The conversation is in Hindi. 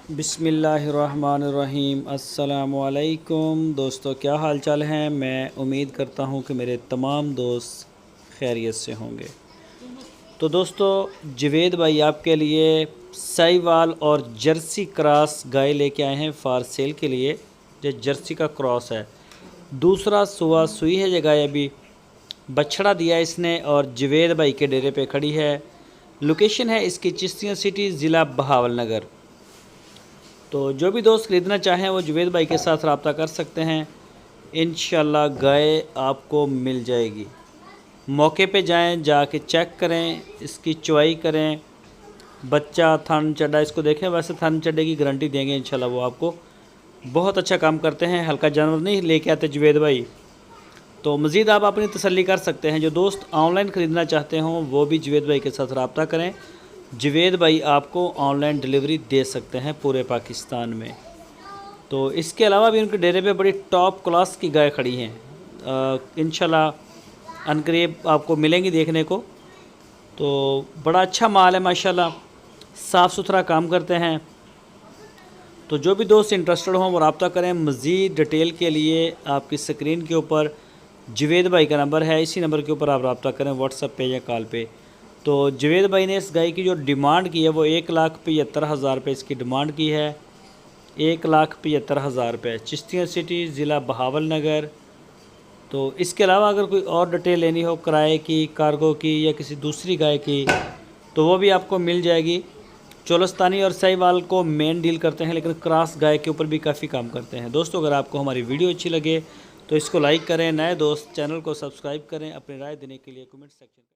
बिस्मिल्लाहिर्रहमानिर्रहीम। अस्सलामुअलैकुम दोस्तों, क्या हाल चाल हैं। मैं उम्मीद करता हूँ कि मेरे तमाम दोस्त खैरियत से होंगे। तो दोस्तों, जवेद भाई आपके लिए साहिवाल और जर्सी क्रॉस गाय लेके आए हैं फॉर सेल के लिए। ये जर्सी का क्रॉस है, दूसरा सुआ सुई है। ये गाय अभी बछड़ा दिया इसने और जवेद भाई के डेरे पे खड़ी है। लोकेशन है इसकी चिश्तियाँ सिटी, ज़िला बहावल नगर। तो जो भी दोस्त ख़रीदना चाहें वो जुवेद भाई के साथ रब्ता कर सकते हैं। इंशाल्लाह गाय आपको मिल जाएगी। मौके पे जाएं, जाके चेक करें, इसकी चुवाई करें, बच्चा थन चढ़ा इसको देखें। वैसे थन चढ़े की गारंटी देंगे इंशाल्लाह, वो आपको बहुत अच्छा काम करते हैं। हल्का जानवर नहीं लेके आते जुवेद भाई। तो मज़ीद आप अपनी तसल्ली कर सकते हैं। जो दोस्त ऑनलाइन ख़रीदना चाहते हों वो भी जुवेद भाई के साथ रब्ता करें। जुवेद भाई आपको ऑनलाइन डिलीवरी दे सकते हैं पूरे पाकिस्तान में। तो इसके अलावा भी उनके डेरे पे बड़ी टॉप क्लास की गाय खड़ी हैं। इंशाल्लाह अनकरीब आपको मिलेंगी देखने को। तो बड़ा अच्छा माल है माशाल्लाह, साफ़ सुथरा काम करते हैं। तो जो भी दोस्त इंटरेस्टेड हों वो रब्ता करें। मज़ीद डिटेल के लिए आपकी स्क्रीन के ऊपर जुवेद भाई का नंबर है, इसी नंबर के ऊपर आप रब्ता करें व्हाट्सएप पे या कॉल पे। तो जुवेद भाई ने इस गाय की जो डिमांड की है वो 1,75,000 रुपये इसकी डिमांड की है। 1,75,000 रुपये, चिश्तियाँ सिटी, ज़िला बहावल नगर। तो इसके अलावा अगर कोई और डिटेल लेनी हो किराए की, कार्गो की या किसी दूसरी गाय की, तो वो भी आपको मिल जाएगी। चोलस्तानी और साहिवाल को मेन डील करते हैं, लेकिन क्रॉस गाय के ऊपर भी काफ़ी काम करते हैं। दोस्तों, अगर आपको हमारी वीडियो अच्छी लगे तो इसको लाइक करें। नए दोस्त चैनल को सब्सक्राइब करें। अपनी राय देने के लिए कमेंट सेक्शन